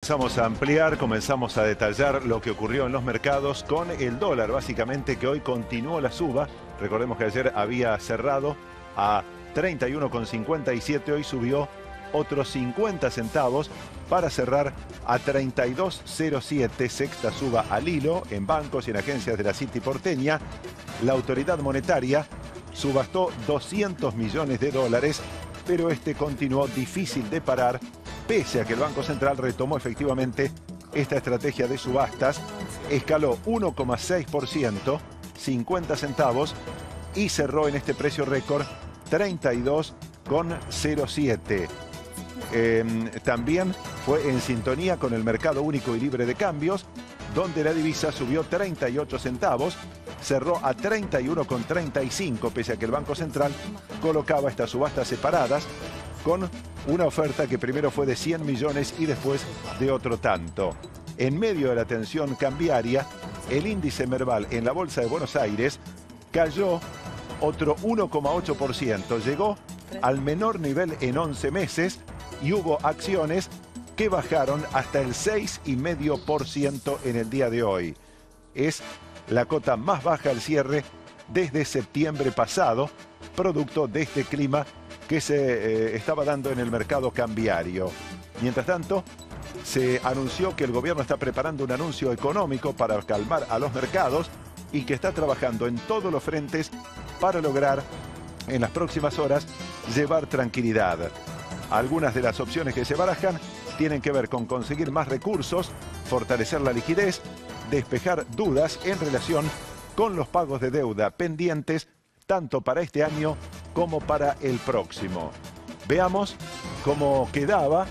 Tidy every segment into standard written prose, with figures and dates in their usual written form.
Comenzamos a ampliar, comenzamos a detallar lo que ocurrió en los mercados con el dólar, básicamente, que hoy continuó la suba. Recordemos que ayer había cerrado a 31,57, hoy subió otros 50 centavos para cerrar a 32,07, sexta suba al hilo en bancos y en agencias de la City porteña. La autoridad monetaria subastó 200 millones de dólares, pero este continuó difícil de parar, pese a que el Banco Central retomó efectivamente esta estrategia de subastas, escaló 1,6%, 50 centavos, y cerró en este precio récord 32,07. También fue en sintonía con el mercado único y libre de cambios, donde la divisa subió 38 centavos, cerró a 31,35, pese a que el Banco Central colocaba estas subastas separadas con una oferta que primero fue de 100 millones y después de otro tanto. En medio de la tensión cambiaria, el índice Merval en la Bolsa de Buenos Aires cayó otro 1,8%, llegó al menor nivel en 11 meses y hubo acciones que bajaron hasta el 6,5% en el día de hoy. Es la cota más baja al cierre desde septiembre pasado, producto de este clima que se estaba dando en el mercado cambiario. Mientras tanto, se anunció que el gobierno está preparando un anuncio económico para calmar a los mercados y que está trabajando en todos los frentes para lograr en las próximas horas llevar tranquilidad. Algunas de las opciones que se barajan tienen que ver con conseguir más recursos, fortalecer la liquidez, despejar dudas en relación con los pagos de deuda pendientes tanto para este año como para el próximo. Veamos cómo quedaba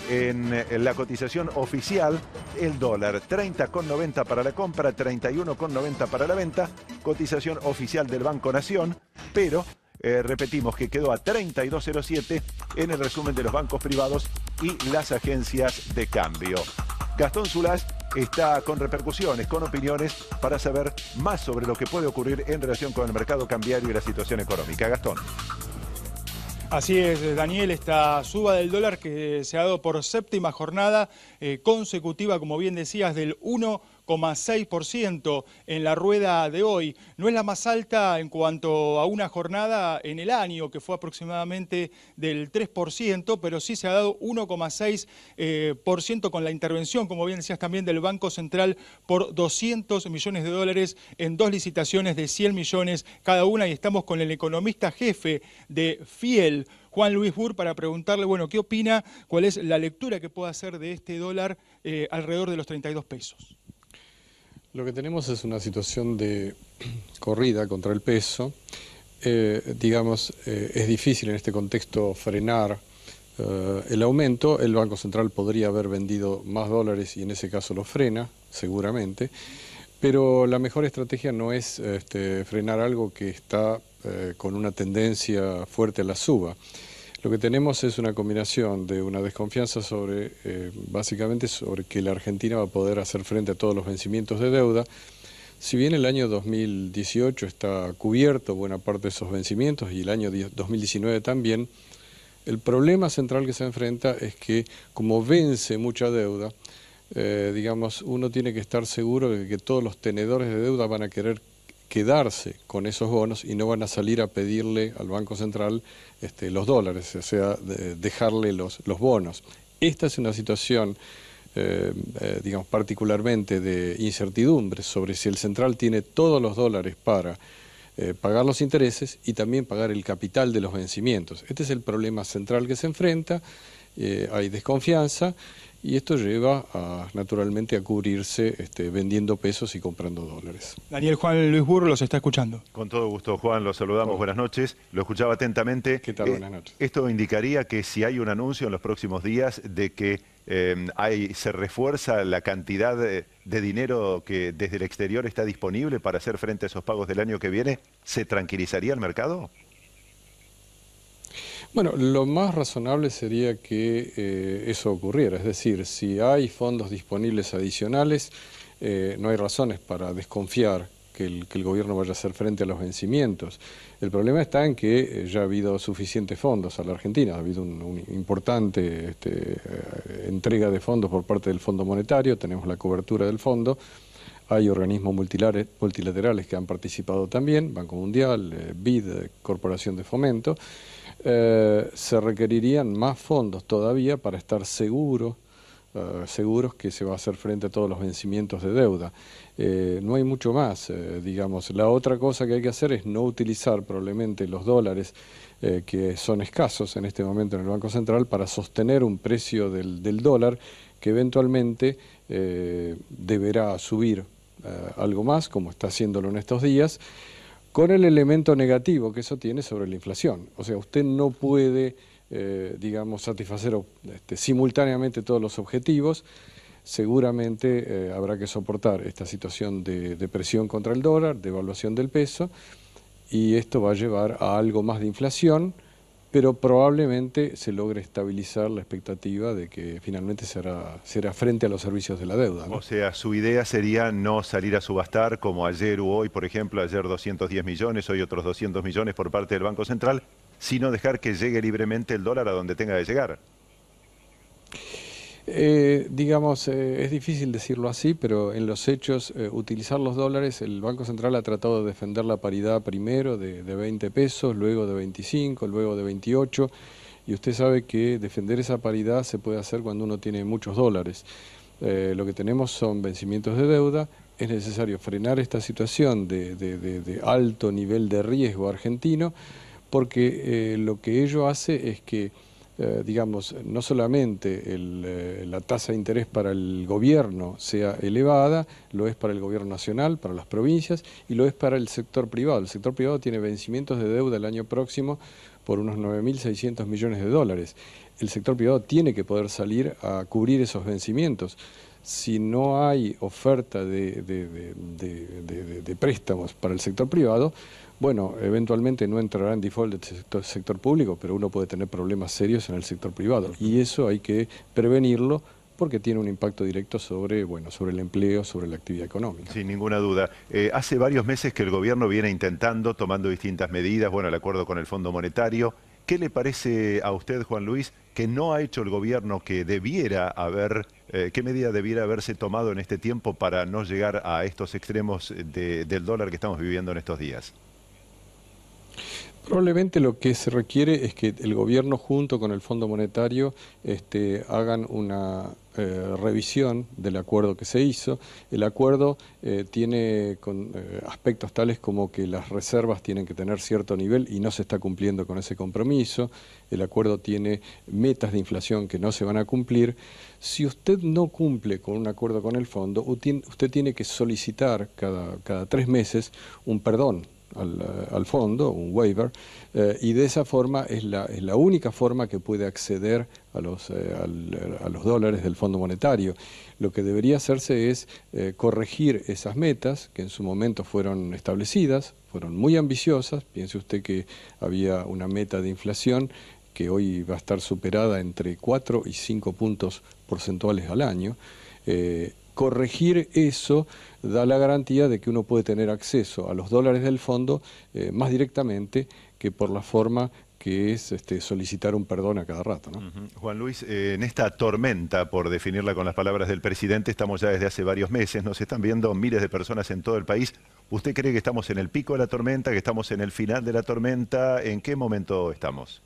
en la cotización oficial el dólar. 30,90 para la compra, 31,90 para la venta. Cotización oficial del Banco Nación, pero repetimos que quedó a 32,07 en el resumen de los bancos privados y las agencias de cambio. Gastón Zulás está con repercusiones, con opiniones, para saber más sobre lo que puede ocurrir en relación con el mercado cambiario y la situación económica. Gastón. Así es, Daniel, esta suba del dólar que se ha dado por séptima jornada consecutiva, como bien decías, del 1,6% en la rueda de hoy. No es la más alta en cuanto a una jornada en el año, que fue aproximadamente del 3%, pero sí se ha dado 1,6% con la intervención, como bien decías también, del Banco Central por 200 millones de dólares en dos licitaciones de 100 millones cada una. Y estamos con el economista jefe de Fiel, Juan Luis Burr, para preguntarle, bueno, ¿qué opina? ¿Cuál es la lectura que puede hacer de este dólar alrededor de los 32 pesos? Lo que tenemos es una situación de corrida contra el peso. Es difícil en este contexto frenar el aumento. El Banco Central podría haber vendido más dólares y en ese caso lo frena, seguramente. Pero la mejor estrategia no es frenar algo que está con una tendencia fuerte a la suba. Lo que tenemos es una combinación de una desconfianza sobre, básicamente sobre que la Argentina va a poder hacer frente a todos los vencimientos de deuda. Si bien el año 2018 está cubierto buena parte de esos vencimientos y el año 2019 también, el problema central que se enfrenta es que como vence mucha deuda, uno tiene que estar seguro de que todos los tenedores de deuda van a querer quedarse con esos bonos y no van a salir a pedirle al Banco Central los dólares, o sea, dejarle los bonos. Esta es una situación, particularmente de incertidumbre sobre si el Central tiene todos los dólares para pagar los intereses y también pagar el capital de los vencimientos. Este es el problema central que se enfrenta, hay desconfianza. Y esto lleva naturalmente a cubrirse vendiendo pesos y comprando dólares. Daniel, Juan Luis Burr los está escuchando. Con todo gusto, Juan, los saludamos. Buenas noches. Lo escuchaba atentamente. ¿Qué tal? Buenas noches. Esto indicaría que si hay un anuncio en los próximos días de que se refuerza la cantidad de dinero que desde el exterior está disponible para hacer frente a esos pagos del año que viene, ¿se tranquilizaría el mercado? Bueno, lo más razonable sería que eso ocurriera, es decir, si hay fondos disponibles adicionales, no hay razones para desconfiar que el gobierno vaya a hacer frente a los vencimientos. El problema está en que ya ha habido suficientes fondos a la Argentina, ha habido una importante entrega de fondos por parte del Fondo Monetario, tenemos la cobertura del fondo, hay organismos multilaterales que han participado también, Banco Mundial, BID, Corporación de Fomento. Se requerirían más fondos todavía para estar seguros que se va a hacer frente a todos los vencimientos de deuda. No hay mucho más, digamos. La otra cosa que hay que hacer es no utilizar probablemente los dólares que son escasos en este momento en el Banco Central para sostener un precio del dólar que eventualmente deberá subir algo más, como está haciéndolo en estos días, con el elemento negativo que eso tiene sobre la inflación. O sea, usted no puede, digamos, satisfacer simultáneamente todos los objetivos. Seguramente habrá que soportar esta situación de presión contra el dólar, de devaluación del peso, y esto va a llevar a algo más de inflación, pero probablemente se logre estabilizar la expectativa de que finalmente se hará frente a los servicios de la deuda, ¿no? O sea, su idea sería no salir a subastar como ayer u hoy, por ejemplo, ayer 210 millones, hoy otros 200 millones por parte del Banco Central, sino dejar que llegue libremente el dólar a donde tenga que llegar. Digamos, es difícil decirlo así, pero en los hechos, utilizar los dólares, el Banco Central ha tratado de defender la paridad primero de 20 pesos, luego de 25, luego de 28, y usted sabe que defender esa paridad se puede hacer cuando uno tiene muchos dólares. Lo que tenemos son vencimientos de deuda, es necesario frenar esta situación de alto nivel de riesgo argentino, porque lo que ello hace es que digamos, no solamente la tasa de interés para el gobierno sea elevada, lo es para el gobierno nacional, para las provincias, y lo es para el sector privado. El sector privado tiene vencimientos de deuda el año próximo por unos 9.600 millones de dólares. El sector privado tiene que poder salir a cubrir esos vencimientos. Si no hay oferta de préstamos para el sector privado, bueno, eventualmente no entrará en default del sector público, pero uno puede tener problemas serios en el sector privado. Y eso hay que prevenirlo porque tiene un impacto directo sobre el empleo, sobre la actividad económica. Sin ninguna duda. Hace varios meses que el gobierno viene intentando, tomando distintas medidas, bueno, el acuerdo con el Fondo Monetario. ¿Qué le parece a usted, Juan Luis, que no ha hecho el gobierno que debiera haber, qué medida debiera haberse tomado en este tiempo para no llegar a estos extremos del dólar que estamos viviendo en estos días? Probablemente lo que se requiere es que el gobierno junto con el Fondo Monetario hagan una revisión del acuerdo que se hizo. El acuerdo tiene aspectos tales como que las reservas tienen que tener cierto nivel y no se está cumpliendo con ese compromiso. El acuerdo tiene metas de inflación que no se van a cumplir. Si usted no cumple con un acuerdo con el fondo, usted tiene que solicitar cada 3 meses un perdón al fondo, un waiver, y de esa forma es la única forma que puede acceder a los dólares del Fondo Monetario. Lo que debería hacerse es corregir esas metas que en su momento fueron establecidas, fueron muy ambiciosas. Piense usted que había una meta de inflación que hoy va a estar superada entre 4 y 5 puntos porcentuales al año. Corregir eso da la garantía de que uno puede tener acceso a los dólares del fondo más directamente que por la forma que es solicitar un perdón a cada rato, ¿no? Juan Luis, en esta tormenta, por definirla con las palabras del presidente, estamos ya desde hace varios meses, nos están viendo miles de personas en todo el país. ¿Usted cree que estamos en el pico de la tormenta, que estamos en el final de la tormenta? ¿En qué momento estamos?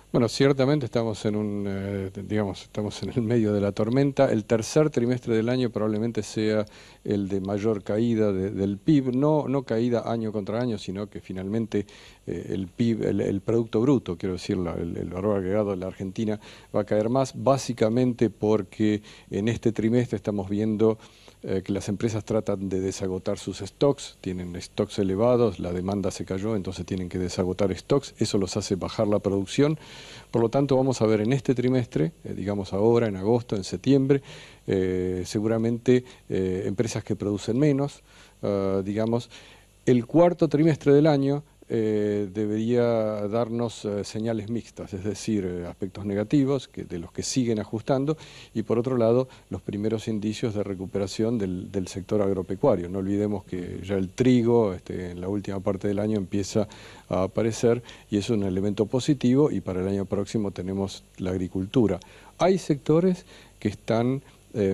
Bueno, ciertamente estamos estamos en el medio de la tormenta. El tercer trimestre del año probablemente sea el de mayor caída del PIB, no caída año contra año, sino que finalmente el PIB, el Producto Bruto, quiero decir, el valor agregado de la Argentina va a caer más, básicamente porque en este trimestre estamos viendo que las empresas tratan de desagotar sus stocks, tienen stocks elevados, la demanda se cayó, entonces tienen que desagotar stocks, eso los hace bajar la producción. Por lo tanto, vamos a ver en este trimestre, digamos ahora, en agosto, en septiembre, seguramente empresas que producen menos, digamos. El cuarto trimestre del año debería darnos señales mixtas, es decir, aspectos negativos de los que siguen ajustando, y por otro lado los primeros indicios de recuperación del sector agropecuario. No olvidemos que ya el trigo en la última parte del año empieza a aparecer y es un elemento positivo, y para el año próximo tenemos la agricultura. Hay sectores que están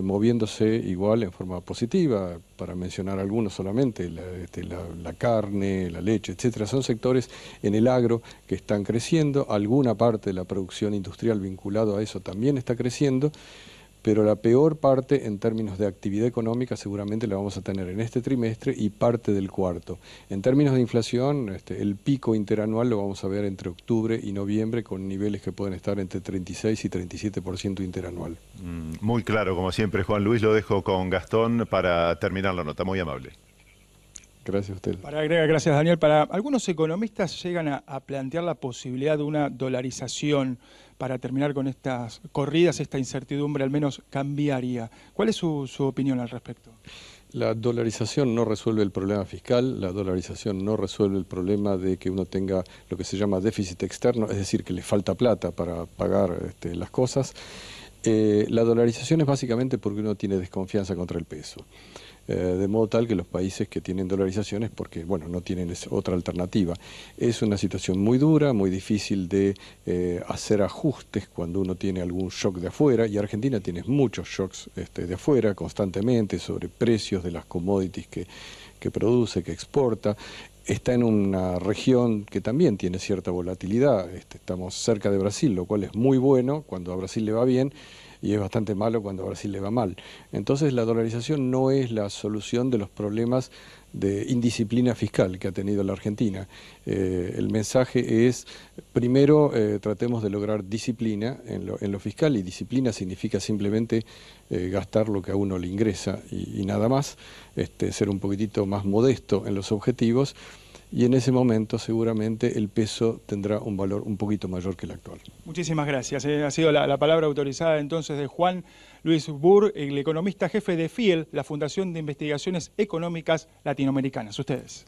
moviéndose igual en forma positiva, para mencionar algunos solamente, la carne, la leche, etcétera. Son sectores en el agro que están creciendo, alguna parte de la producción industrial vinculado a eso también está creciendo, pero la peor parte en términos de actividad económica seguramente la vamos a tener en este trimestre y parte del cuarto. En términos de inflación, el pico interanual lo vamos a ver entre octubre y noviembre, con niveles que pueden estar entre 36 y 37% interanual. Muy claro, como siempre, Juan Luis. Lo dejo con Gastón para terminar la nota. Muy amable. Gracias a usted. Para agregar, gracias Daniel, para algunos economistas llegan a plantear la posibilidad de una dolarización para terminar con estas corridas, esta incertidumbre al menos cambiaria. ¿Cuál es su opinión al respecto? La dolarización no resuelve el problema fiscal, la dolarización no resuelve el problema de que uno tenga lo que se llama déficit externo, es decir, que le falta plata para pagar las cosas. La dolarización es básicamente porque uno tiene desconfianza contra el peso. De modo tal que los países que tienen dolarización es porque, bueno, no tienen otra alternativa. Es una situación muy dura, muy difícil de hacer ajustes cuando uno tiene algún shock de afuera, y Argentina tiene muchos shocks de afuera constantemente sobre precios de las commodities que produce, que exporta. Está en una región que también tiene cierta volatilidad. Estamos cerca de Brasil, lo cual es muy bueno cuando a Brasil le va bien, y es bastante malo cuando a Brasil le va mal. Entonces la dolarización no es la solución de los problemas de indisciplina fiscal que ha tenido la Argentina. El mensaje es, primero, tratemos de lograr disciplina en lo fiscal, y disciplina significa simplemente gastar lo que a uno le ingresa y nada más, ser un poquitito más modesto en los objetivos, y en ese momento seguramente el peso tendrá un valor un poquito mayor que el actual. Muchísimas gracias. Ha sido la palabra autorizada entonces de Juan Luis Burr, el economista jefe de FIEL, la Fundación de Investigaciones Económicas Latinoamericanas. Ustedes.